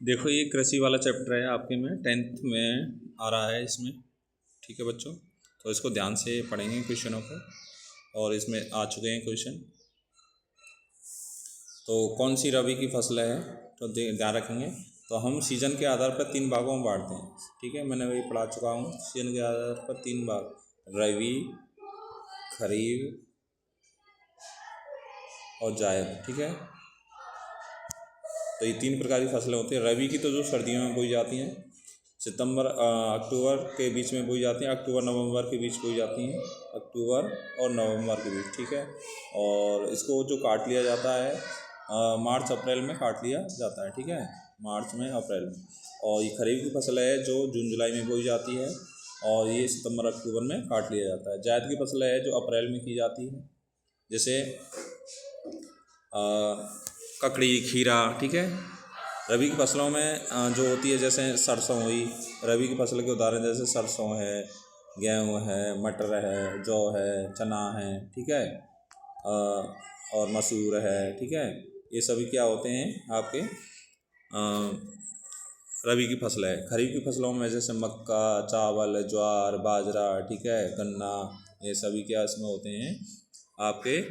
देखो ये कृषि वाला चैप्टर है आपके में 10th में आ रहा है इसमें। ठीक है बच्चों, तो इसको ध्यान से पढ़ेंगे क्वेश्चनों को, और इसमें आ चुके हैं क्वेश्चन। तो कौन सी रबी की फसल है, तो ध्यान रखेंगे। तो हम सीजन के आधार पर 3 भागों में बांटते हैं। ठीक है, मैंने वही पढ़ा चुका हूँ। सीजन के आधार पर 3 भाग, रबी, खरीफ और जायद। ठीक है, तो ये 3 प्रकार की फसलें होती हैं। रबी की तो जो सर्दियों में बोई जाती हैं, सितंबर अक्टूबर के बीच में बोई जाती हैं, अक्टूबर नवंबर के बीच बोई जाती हैं, अक्टूबर और नवंबर के बीच। ठीक है, और इसको जो काट लिया जाता है मार्च अप्रैल में काट लिया जाता है। ठीक है, मार्च में, अप्रैल में। और ये खरीफ की फसल है जो जून जुलाई में बोई जाती है, और ये सितंबर अक्टूबर में काट लिया जाता है। जायद की फसल है जो अप्रैल में की जाती है, जैसे ककड़ी, खीरा। ठीक है, रबी की फसलों में जो होती है जैसे सरसों हुई, रबी की फसल के उदाहरण जैसे सरसों है, गेहूँ है, मटर है, जौ है, चना है। ठीक है, और मसूर है। ठीक है, ये सभी क्या होते हैं आपके रबी की फसल है। खरीफ की फसलों में जैसे मक्का, चावल, ज्वार, बाजरा। ठीक है, गन्ना, ये सभी क्या इसमें होते हैं आपके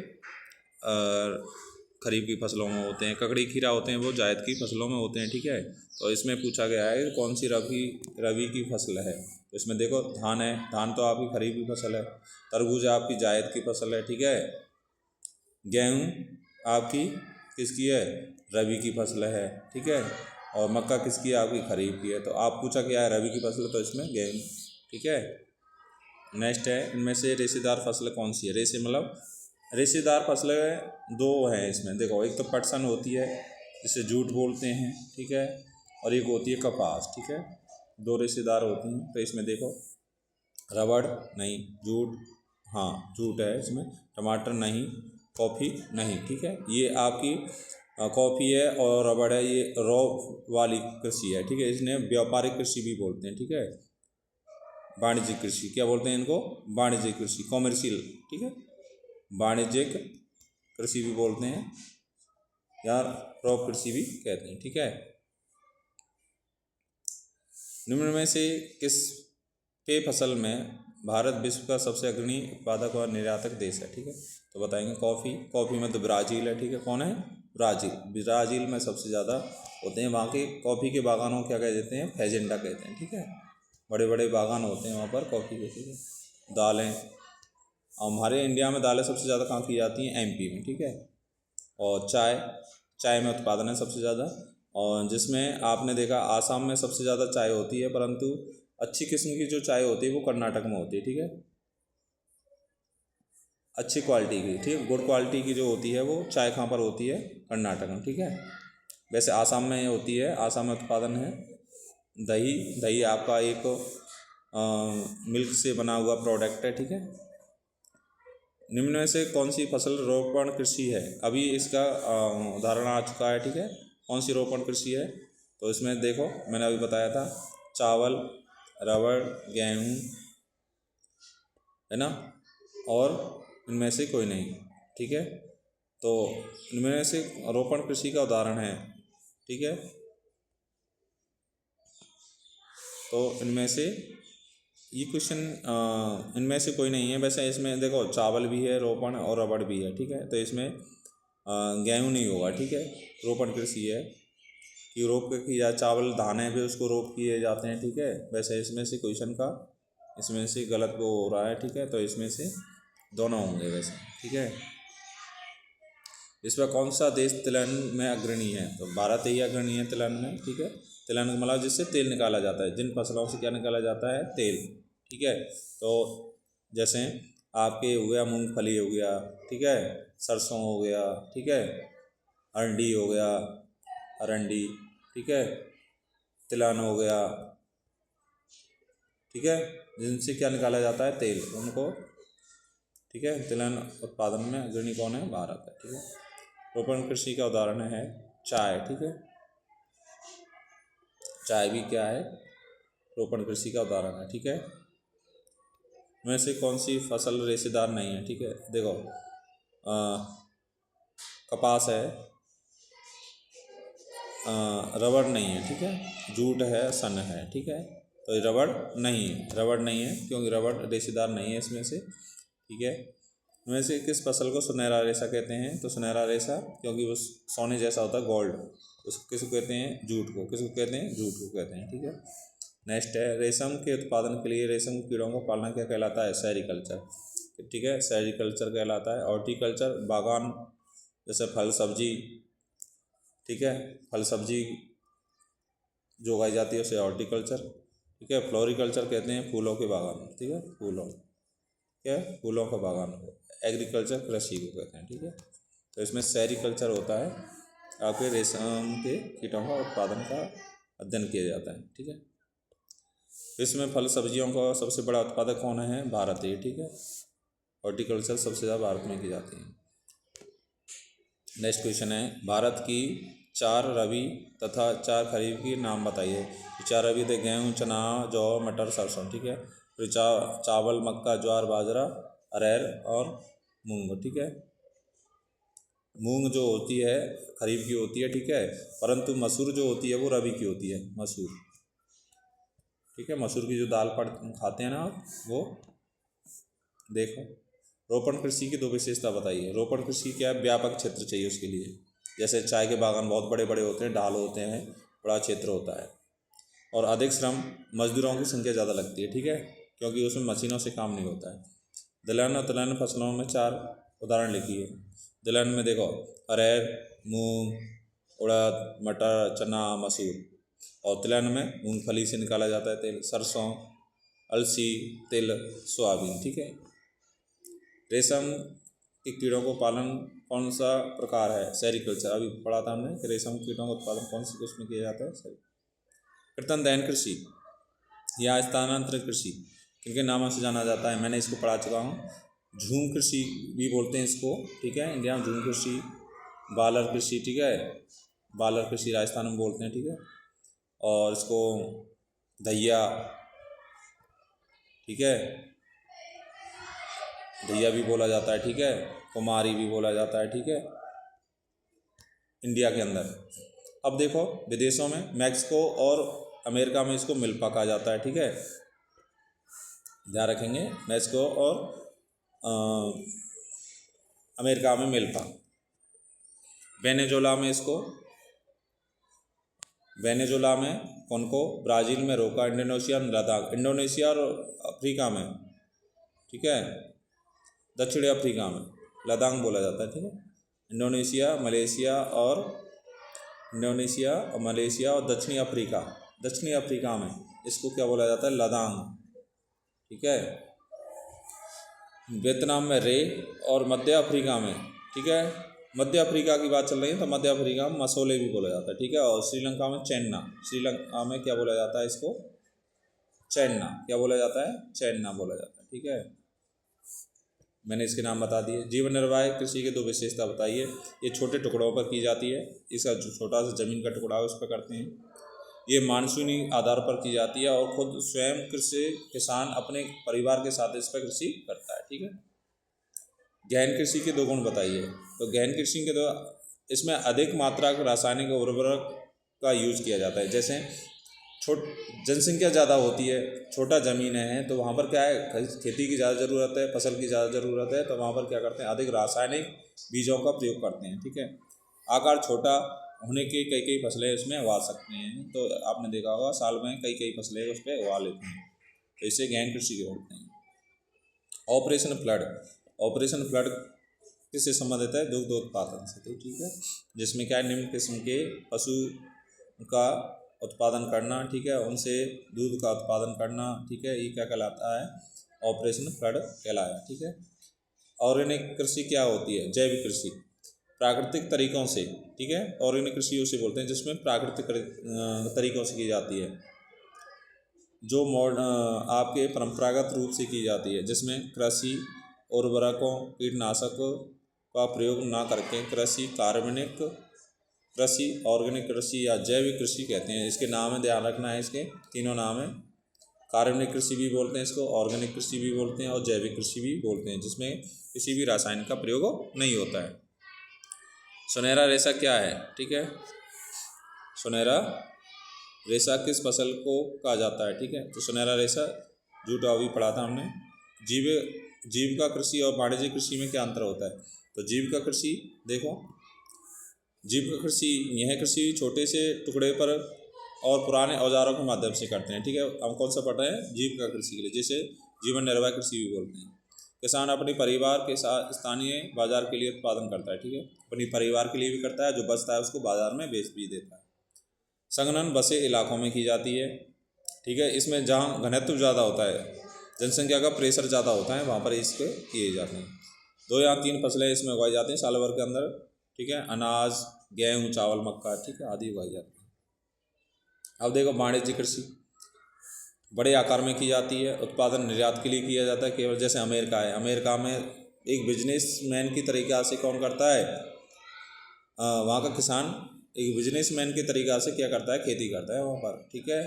खरीफ की फसलों में होते हैं। ककड़ी, खीरा होते हैं वो जायद की फसलों में होते हैं। ठीक है, तो इसमें पूछा गया है कौन सी रबी की फसल है। तो इसमें देखो धान है, धान तो आपकी खरीफ की फसल है। तरबूज आपकी जायद की फसल है। ठीक है, गेहूँ आपकी किसकी है, रबी की फसल है। ठीक है, और मक्का किसकी है, आपकी खरीफ की है। तो आप पूछा क्या है रबी की फसल, तो इसमें गेहूँ। ठीक है, नेक्स्ट है, इनमें से रेशेदार फसल कौन सी है। रेशे मतलब रेशेदार फसलें 2 हैं इसमें। देखो, एक तो पटसन होती है जिसे जूट बोलते हैं। ठीक है, और एक होती है कपास। ठीक है, 2 रेशेदार होती हैं। तो इसमें देखो, रबड़ नहीं, जूट, हाँ जूट है इसमें, टमाटर नहीं, कॉफ़ी नहीं। ठीक है, ये आपकी कॉफ़ी है और रबड़ है, ये रॉ वाली कृषि है। ठीक है, इसने व्यापारिक कृषि भी बोलते हैं। ठीक है, वाणिज्यिक कृषि क्या बोलते हैं इनको, वाणिज्यिक कृषि, कॉमर्शियल। ठीक है, वाणिज्यिक कृषि भी बोलते हैं या क्रॉप कृषि भी कहते हैं। ठीक है, निम्न में से किस पे फसल में भारत विश्व का सबसे अग्रणी उत्पादक और निर्यातक देश है। ठीक है, तो बताएंगे कॉफ़ी। कॉफ़ी में तो ब्राज़ील है। ठीक है, कौन है, ब्राज़ील। ब्राज़ील में सबसे ज़्यादा होते हैं। वहाँ के कॉफ़ी के बागानों को क्या कह देते हैं, फेजेंडा कहते हैं। ठीक है, बड़े बड़े बागान होते हैं वहाँ पर कॉफ़ी के। ठीक है, दालें, हमारे इंडिया में दालें सबसे ज़्यादा कहाँ की जाती हैं, एमपी में। ठीक है, और चाय, चाय में उत्पादन है सबसे ज़्यादा, और जिसमें आपने देखा आसाम में सबसे ज़्यादा चाय होती है, परंतु अच्छी किस्म की जो चाय होती है वो कर्नाटक में होती है। ठीक है, अच्छी क्वालिटी की, ठीक है, गुड क्वालिटी की जो होती है वो चाय कहाँ पर होती है, कर्नाटक में। ठीक है, वैसे आसाम में होती है, आसाम में उत्पादन है। दही, दही आपका एक मिल्क से बना हुआ प्रोडक्ट है। ठीक है, निम्न में से कौन सी फसल रोपण कृषि है। अभी इसका उदाहरण आ चुका है। ठीक है, कौन सी रोपण कृषि है, तो इसमें देखो मैंने अभी बताया था, चावल, रबड़, गेहूँ, है ना, और इनमें से कोई नहीं। ठीक है, तो इनमें से रोपण कृषि का उदाहरण है। ठीक है, तो इनमें से ये क्वेश्चन इनमें से कोई नहीं है। वैसे इसमें देखो चावल भी है रोपण और रबड़ भी है। ठीक है, तो इसमें गेहूँ नहीं होगा। ठीक है, रोपण कृषि है कि रोप के किया, चावल धान है भी उसको रोप किए जाते हैं। ठीक है, वैसे इसमें से क्वेश्चन का इसमें से गलत वो हो रहा है। ठीक है, तो इसमें से दोनों होंगे वैसे। ठीक है, इसमें कौन सा देश तिलहन में अग्रणी है, तो भारत ही अग्रणी है तिलहन में। ठीक है, तिलहन मतलब जिससे तेल निकाला जाता है, जिन फसलों से क्या निकाला जाता है, तेल। ठीक है, तो जैसे आपके हो गया मूंगफली हो गया। ठीक है, सरसों हो गया। ठीक है, अरंडी हो गया, अरंडी। ठीक है, तिलहन हो गया। ठीक है, जिनसे क्या निकाला जाता है, तेल, उनको। ठीक है, तिलहन उत्पादन में अग्रणी कौन है, भारत है। ठीक है, रोपण कृषि का उदाहरण है चाय। ठीक है, चाय भी क्या है, रोपण कृषि का उदाहरण है। ठीक है, में से कौन सी फसल रेशेदार नहीं है। ठीक है, देखो कपास है, रबड़ नहीं है, ठीक है। जूट है, सन है, ठीक है। तो ये रबड़ नहीं है, रबड़ नहीं है क्योंकि रबड़ रेशेदार नहीं है इसमें से, ठीक है। इनमें से किस फसल को सुनहरा रेशा कहते हैं? तो सुनहरा रेशा क्योंकि वो सोने जैसा होता है, गोल्ड, उसको किसको कहते हैं? जूट को। किसको कहते हैं? जूट को कहते हैं, ठीक है। नेक्स्ट है, रेशम के उत्पादन के लिए रेशम कीड़ों को पालना क्या कहलाता है? सेरीकल्चर, ठीक है, सेरीकल्चर कहलाता है। हॉर्टिकल्चर, बागान, जैसे फल सब्जी, ठीक है, फल सब्जी जो उगाई जाती है उसे हॉर्टिकल्चर, ठीक है। फ्लोरिकल्चर कहते हैं फूलों के बागान, ठीक है, फूलों, क्या है? फूलों का बागान को। एग्रीकल्चर कृषि को कहते हैं, ठीक है। तो इसमें सेरीकल्चर होता है, आपके रेशम के कीटों का उत्पादन का अध्ययन किया जाता है, ठीक है। इसमें फल सब्जियों का सबसे बड़ा उत्पादक कौन है? भारत है, ठीक है। हॉर्टिकल्चर सबसे ज़्यादा भारत में की जाती है। नेक्स्ट क्वेश्चन है, भारत की 4 रबी तथा 4 खरीफ की नाम बताइए। 4 रबी थे गेहूँ, चना, जौ, मटर, सरसों, ठीक है। फिर चावल, मक्का, ज्वार, बाजरा, अरहर और मूंग, ठीक है। मूंग जो होती है खरीफ की होती है, ठीक है, परंतु मसूर जो होती है वो रबी की होती है, मसूर, ठीक है। मसूर की जो दाल खाते हैं ना आप, वो देखो। रोपण कृषि की 2 विशेषता बताइए। रोपण कृषि क्या है? व्यापक क्षेत्र चाहिए उसके लिए, जैसे चाय के बागान बहुत बड़े बड़े होते हैं, ढाल होते हैं, बड़ा क्षेत्र होता है, और अधिक श्रम, मजदूरों की संख्या ज़्यादा लगती है, ठीक है, क्योंकि उसमें मशीनों से काम नहीं होता है। दलहन और तिलहन फसलों में 4 उदाहरण लिखिए। दलहन में देखो, अरहर, मूंग, उड़द, मटर, चना, मसूर। और तिलहन में मूंगफली से निकाला जाता है तेल, सरसों, अलसी, तिल, सोयाबीन, ठीक है। रेशम के कीड़ों को पालन कौन सा प्रकार है? सेरीकल्चर, अभी पढ़ा था हमने कि रेशम कीटों का उत्पादन कौन सी उसमें किया जाता है? कृत्रिम दहन कृषि या स्थानांतरित कृषि किनके नामों से जाना जाता है? मैंने इसको पढ़ा चुका हूँ। झूम कृषि भी बोलते हैं इसको, ठीक है, इंडिया में झूम कृषि, बालर कृषि, ठीक है, बालर कृषि राजस्थान में बोलते हैं, ठीक है। और इसको धैया, ठीक है, धैया भी बोला जाता है, ठीक है, कुमारी भी बोला जाता है, ठीक है, इंडिया के अंदर। अब देखो विदेशों में मैक्सिको और अमेरिका में इसको मिल्पा कहा जाता है, ठीक है, ध्यान रखेंगे, मैक्सिको और अमेरिका में मिल्पा। वेनेजुएला में इसको, वेनेजुएला में कौनको, ब्राज़ील में रोका, इंडोनेशिया में लद्दाख, इंडोनेशिया और अफ्रीका में, ठीक है, दक्षिण अफ्रीका में लद्दाख बोला जाता है, ठीक है। इंडोनेशिया, मलेशिया और दक्षिणी अफ्रीका में इसको क्या बोला जाता है? लद्दाख, ठीक है। वियतनाम में रे, और मध्य अफ्रीका में, ठीक है, मध्य अफ्रीका की बात चल रही है तो मध्य अफ्रीका में मसोले भी बोला जाता है, ठीक है। और श्रीलंका में चेन्ना, श्रीलंका में क्या बोला जाता है इसको? चेन्ना, क्या बोला जाता है? चेन्ना बोला जाता है, ठीक है। मैंने इसके नाम बता दिए। जीवन निर्वाह कृषि के 2 विशेषता बताइए। ये छोटे टुकड़ों पर की जाती है, इसका जो छोटा सा ज़मीन का टुकड़ा है उस पर करते हैं। ये मानसूनी आधार पर की जाती है और खुद स्वयं किसान अपने परिवार के साथ इस पर कृषि करता है, ठीक है। गहन कृषि के 2 गुण बताइए। तो गहन कृषि के 2, इसमें अधिक मात्रा का रासायनिक उर्वरक का यूज किया जाता है। जैसे जनसंख्या ज़्यादा होती है, छोटा ज़मीन है, तो वहाँ पर क्या है, खेती की ज़्यादा ज़रूरत है, फसल की ज़्यादा ज़रूरत है, तो वहाँ पर क्या करते हैं? अधिक रासायनिक बीजों का प्रयोग करते हैं, ठीक है। आकार छोटा होने की कई फसलें उसमें उगा सकते हैं, तो आपने देखा होगा साल में कई फसलें उस पर उगा लेते हैं, तो इसे गहन कृषि के बोलते हैं। ऑपरेशन फ्लड किससे संबंधित है? दुग्ध उत्पादन से, ठीक है, जिसमें क्या निम्न किस्म के पशु का उत्पादन करना, ठीक है, उनसे दूध का उत्पादन करना, ठीक है, ये क्या कहलाता है? ऑपरेशन फ्लड कहलाया, ठीक है। ऑर्गेनिक कृषि क्या होती है? जैविक कृषि, प्राकृतिक तरीकों से, ठीक है, ऑर्गेनिक कृषि उसे बोलते हैं जिसमें प्राकृतिक तरीकों से की जाती है, जो आपके परंपरागत रूप से की जाती है, जिसमें कृषि उर्वरकों, कीटनाशकों का प्रयोग ना करके कृषि कार्बनिक कृषि, ऑर्गेनिक कृषि या जैविक कृषि कहते हैं। इसके नाम है, ध्यान रखना है, इसके 3 नाम है। कार्बनिक कृषि भी बोलते हैं इसको, ऑर्गेनिक कृषि भी बोलते हैं और जैविक कृषि भी बोलते हैं, जिसमें किसी भी रासायन का प्रयोग नहीं होता है। सुनहरा रेशा क्या है? ठीक है, सुनहरा रेशा किस फसल को कहा जाता है? ठीक है, तो सुनहरा रेशा जूट अभी पढ़ा था हमने। जीविका कृषि और वाणिज्यिक कृषि में क्या अंतर होता है? तो जीविका कृषि देखो, जीविका कृषि यह कृषि छोटे से टुकड़े पर और पुराने औजारों के माध्यम से करते हैं। ठीक है, हम कौन सा पढ़ रहे हैं? जीविका कृषि के लिए, जिसे जीवन निर्वाह कृषि भी बोलते हैं। किसान अपने परिवार के साथ स्थानीय बाजार के लिए उत्पादन करता है। ठीक है, अपने परिवार के लिए भी करता है, जो बचता है उसको बाजार में बेच भी देता है। संघनन बसे इलाकों में की जाती है। ठीक है, इसमें जहाँ घनत्व ज़्यादा होता है, जनसंख्या का प्रेशर ज़्यादा होता है, वहाँ पर इसके किए जाते हैं। 2 या 3 फसलें इसमें उगाई जाती हैं साल भर के अंदर। ठीक है, अनाज, गेहूँ, चावल, मक्का, ठीक है, आदि उगाई जाती है। अब देखो, वाणिज्यिक कृषि बड़े आकार में की जाती है, उत्पादन निर्यात के लिए किया जाता है केवल। जैसे अमेरिका है, अमेरिका में एक बिजनेसमैन की तरीक़ा से कौन करता है? वहाँ का किसान एक बिजनेसमैन के तरीक़ा से क्या करता है? खेती करता है वहाँ पर। ठीक है,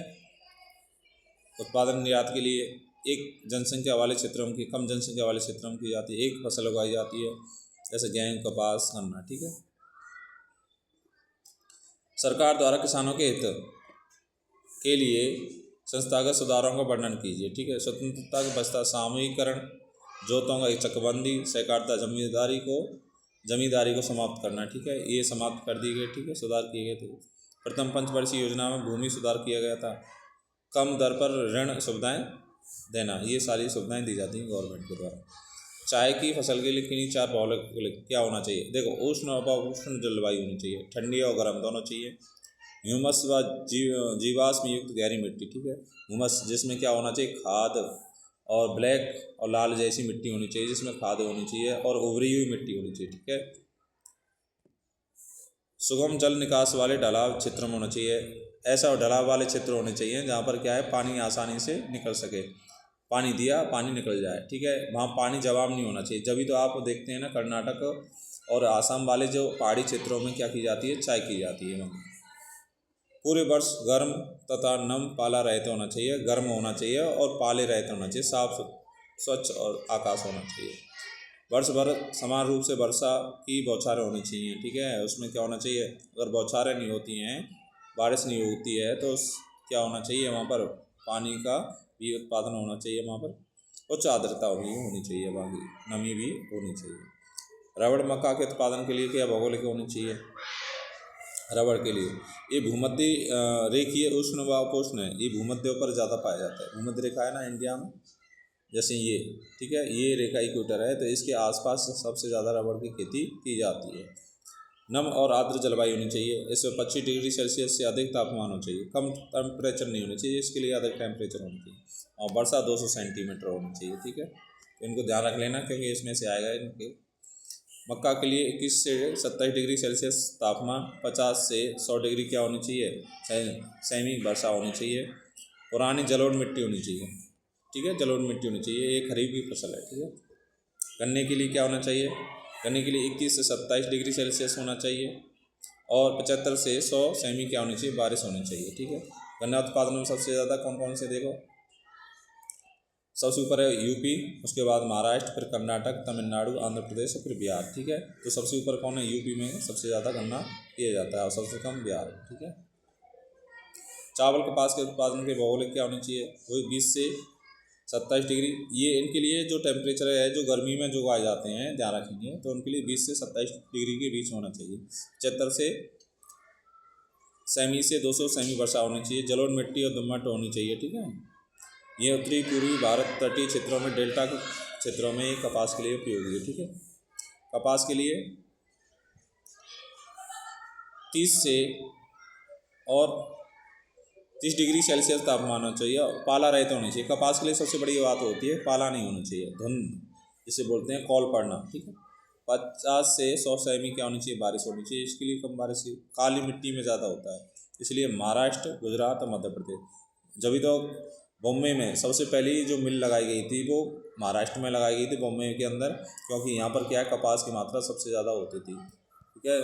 उत्पादन निर्यात के लिए एक जनसंख्या वाले क्षेत्रों की, कम जनसंख्या वाले क्षेत्रों में की जाती है, एक फसल उगाई जाती है, जैसे गेहूँ, कपास, गन्ना। ठीक है, सरकार द्वारा किसानों के हित के लिए संस्थागत सुधारों का वर्णन कीजिए। ठीक है, स्वतंत्रता के पश्चात सामूहिकरण, जोतों का चकबंदी, सहकारिता, जमींदारी को समाप्त करना। ठीक है, ये समाप्त कर दी गई। ठीक है, सुधार किए गए थे। प्रथम पंचवर्षीय योजना में भूमि सुधार किया गया था। कम दर पर ऋण सुविधाएं देना, ये सारी सुविधाएं दी जाती हैं गवर्नमेंट के द्वारा। चाय की फसल के लिए किन्हीं 4 भौगोलिक क्या होना चाहिए? देखो, उष्ण और उपोष्ण जलवायु होनी चाहिए, ठंडी और गर्म दोनों चाहिए। ह्यूमस व जीवाश्म युक्त गहरी मिट्टी। ठीक है, ह्यूमस जिसमें क्या होना चाहिए? खाद, और ब्लैक और लाल जैसी मिट्टी होनी चाहिए जिसमें खाद होनी चाहिए, और उभरी हुई मिट्टी होनी चाहिए। ठीक है, सुगम जल निकास वाले ढलाव क्षेत्र में होना चाहिए। ऐसा ढलाव वाले क्षेत्र होने चाहिए जहाँ पर क्या है? पानी आसानी से निकल सके, पानी दिया पानी निकल जाए। ठीक है, वहाँ पानी जवाब नहीं होना चाहिए। जब तो आप देखते हैं ना, कर्नाटक और आसाम वाले जो पहाड़ी क्षेत्रों में क्या की जाती है? चाय की जाती है। वहाँ पूरे वर्ष गर्म तथा नम पाला रहते होना चाहिए, गर्म होना चाहिए और पाले रहते होना चाहिए, साफ स्वच्छ और आकाश होना चाहिए। वर्ष भर समान रूप से वर्षा की बौछारें होनी चाहिए। ठीक है, उसमें क्या होना चाहिए? अगर बौछारें नहीं होती हैं, बारिश नहीं होती है, तो क्या होना चाहिए? वहाँ पर पानी का भी उत्पादन होना चाहिए, वहाँ पर उच्च आर्द्रता भी होनी चाहिए, बाकी नमी भी होनी चाहिए। रबड़ मक्का के उत्पादन के लिए क्या भौगोलिक होनी चाहिए? रबड़ के लिए ये भूमध्य रेखीय उष्ण व उपोष्ण है, ये भूमध्यों पर ज़्यादा पाया जाता है। भूमध्य रेखा है ना इंडिया में, जैसे ये, ठीक है, ये रेखा इक्वेटर है, तो इसके आसपास सबसे ज़्यादा रबड़ की खेती की जाती है। नम और आर्द्र जलवायु होनी चाहिए, इसमें 25 डिग्री सेल्सियस से अधिक तापमान होना चाहिए, कम टेम्परेचर नहीं होना चाहिए, इसके लिए अधिक टेम्परेचर होना चाहिए, और वर्षा 200 सेंटीमीटर होनी चाहिए। ठीक है, तो इनको ध्यान रख लेना क्योंकि इसमें से आएगा इनके। मक्का के लिए 21 से 27 डिग्री सेल्सियस तापमान, 50 से 100 डिग्री क्या होनी चाहिए? सेमी वर्षा होनी चाहिए। पुरानी जलोढ़ मिट्टी होनी चाहिए। ठीक है, जलोढ़ मिट्टी होनी चाहिए, ये खरीफ की फसल है। ठीक है, गन्ने के लिए क्या होना चाहिए? गन्ने के लिए 21 से 27 डिग्री सेल्सियस होना चाहिए, और 75 से 100 सेमी क्या होनी चाहिए? बारिश होनी चाहिए। ठीक है, गन्ना उत्पादन में सबसे ज़्यादा कौन कौन से? देखो, सबसे ऊपर है यूपी, उसके बाद महाराष्ट्र, फिर कर्नाटक, तमिलनाडु, आंध्र प्रदेश और फिर बिहार। ठीक है, तो सबसे ऊपर कौन है? यूपी में सबसे ज़्यादा गन्ना किया जाता है और सबसे कम बिहार। ठीक है, चावल कपास के उत्पादन के भौगोलिक क्या होनी चाहिए? वही 20 से 27 डिग्री। ये इनके लिए जो टेम्परेचर है, जो गर्मी में जो उगाए जाते हैं, ध्यान रखेंगे, तो उनके लिए 20 से 27 डिग्री के बीच होना चाहिए। 75 से सेमी से 200 सेमी वर्षा होनी चाहिए। जलोढ़ मिट्टी और दोमट होनी चाहिए। ठीक है, ये उत्तरी पूर्वी भारत तटीय क्षेत्रों में, डेल्टा के क्षेत्रों में कपास के लिए उपयोगी है। ठीक है, कपास के लिए 30 से और 30 डिग्री सेल्सियस तापमान होना चाहिए, पाला रहते होनी चाहिए। कपास के लिए सबसे बड़ी बात होती है पाला नहीं होना चाहिए, धुंध जिसे बोलते हैं, कॉल पड़ना। ठीक है, 50 से 100 सेमी क्या होनी चाहिए? बारिश होनी चाहिए। इसके लिए कम बारिश की, काली मिट्टी में ज़्यादा होता है, इसलिए महाराष्ट्र, गुजरात और मध्य प्रदेश। जब तो बॉम्बे में सबसे पहली जो मिल लगाई गई थी वो महाराष्ट्र में लगाई गई थी, बॉम्बे के अंदर, क्योंकि यहाँ पर क्या है? कपास की मात्रा सबसे ज़्यादा होती थी। ठीक है,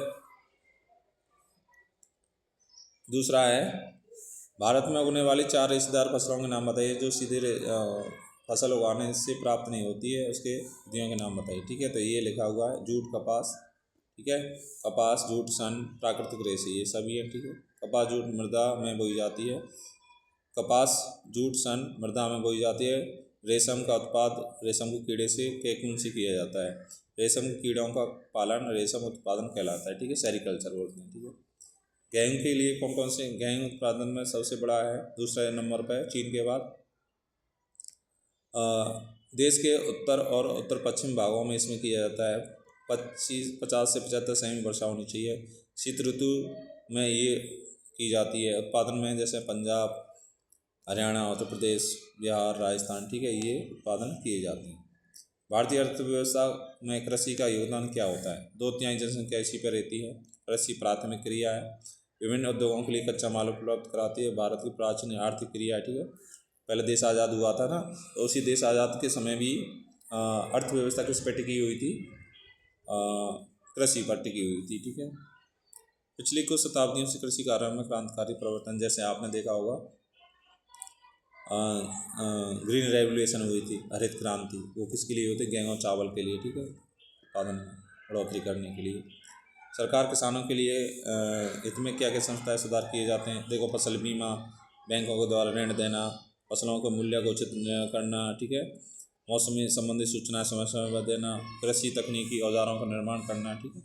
दूसरा है भारत में उगने वाली 4 रेशेदार फसलों के नाम बताइए जो सीधे फसल उगाने से प्राप्त नहीं होती है, उसके विधियों के नाम बताइए। ठीक है, तो ये लिखा हुआ है जूट, कपास। ठीक है, कपास, जूट, सन, प्राकृतिक रेशे, ये सभी है। ठीक है, कपास जूट मृदा में बोई जाती है। कपास जूट सन मृदा में बोई जाती है। रेशम का उत्पाद रेशम के कीड़े से केकून से किया जाता है। रेशम के कीड़ों का पालन रेशम उत्पादन कहलाता है, ठीक है, सेरिकल्चर बोलते हैं, ठीक है। गेहूँ के लिए कौन कौन से गेहूँ उत्पादन में सबसे बड़ा है, दूसरे नंबर पर है चीन के बाद। देश के उत्तर और उत्तर पश्चिम भागों में इसमें किया जाता है। 50 से 75 सेमी वर्षा होनी चाहिए। शीत ऋतु में ये की जाती है उत्पादन में, जैसे पंजाब, हरियाणा, उत्तर प्रदेश, बिहार, राजस्थान, ठीक है, ये उत्पादन किए जाते हैं। भारतीय अर्थव्यवस्था में कृषि का योगदान क्या होता है? 2/3 जनसंख्या इसी पर रहती है। कृषि प्राथमिक क्रिया है, विभिन्न उद्योगों के लिए कच्चा माल उपलब्ध कराती है। भारत की प्राचीन आर्थिक क्रिया है, ठीक है। पहले देश आज़ाद हुआ था ना, तो उसी देश आज़ाद के समय भी अर्थव्यवस्था किस पर टिकी हुई थी? कृषि पर टिकी हुई थी, ठीक है। पिछली कुछ शताब्दियों से कृषि कार्य में क्रांतिकारी परिवर्तन, जैसे आपने देखा होगा ग्रीन रेवोल्यूशन हुई थी, हरित क्रांति, वो किसके लिए हुई थी? गेहूँ और चावल के लिए, ठीक है, उत्पादन में बढ़ोतरी करने के लिए। सरकार किसानों के लिए हित में क्या क्या संस्थाएं सुधार किए जाते हैं? देखो, फसल बीमा, बैंकों के द्वारा ऋण देना, फसलों के मूल्य को उचित करना, ठीक है, मौसमी संबंधी सूचना समय समय पर देना, कृषि तकनीकी औजारों का निर्माण करना, ठीक है।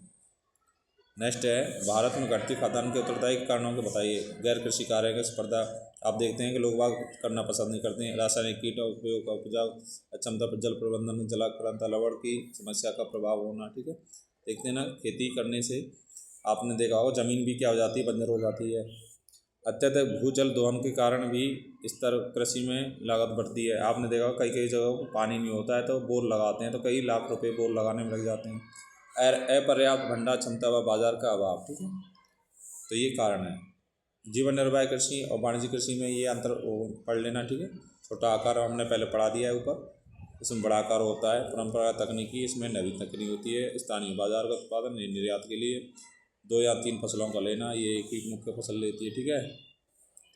नेक्स्ट है, भारत में घटती खाद्यान्न के उत्तरदायी कारणों को बताइए। गैर कृषि कार्य की स्पर्धा, आप देखते हैं कि लोग बाग करना पसंद नहीं करते हैं। रासायनिक कीटों उपयोग का उपजाऊ अक्षमता पर जल प्रबंधन, जलाक्रांता, लवण की समस्या का प्रभाव होना, ठीक है। देखते हैं ना, खेती करने से आपने देखा होगा ज़मीन भी क्या हो जाती है? बंजर हो जाती है। अत्यधिक भूजल दोहन के कारण भी स्तर कृषि में लागत बढ़ती है। आपने देखा कई कई जगहों को पानी नहीं होता है तो बोर लगाते हैं, तो कई लाख रुपए बोर लगाने में लग जाते हैं। अपर्याप्त भंडार क्षमता व बाजार का अभाव, ठीक है, तो ये कारण है। जीवन निर्वाह कृषि और वाणिज्य कृषि में ये अंतर पढ़ लेना, ठीक है। छोटा आकार हमने पहले पढ़ा दिया है ऊपर, इसमें बड़ा आकार होता है। परंपरागत तकनीकी, इसमें नवीन तकनीक होती है। स्थानीय बाजार का उत्पादन, निर्यात के लिए 2 या 3 फसलों का लेना, ये एक ही मुख्य फसल लेती है, ठीक है।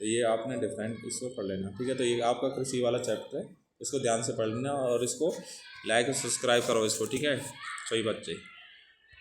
तो ये आपने डिफरेंट इसको पढ़ लेना, ठीक है। तो ये आपका कृषि वाला चैप्टर है, इसको ध्यान से पढ़ लेना और इसको लाइक और सब्सक्राइब करो इसको, ठीक है, सही बच्चे।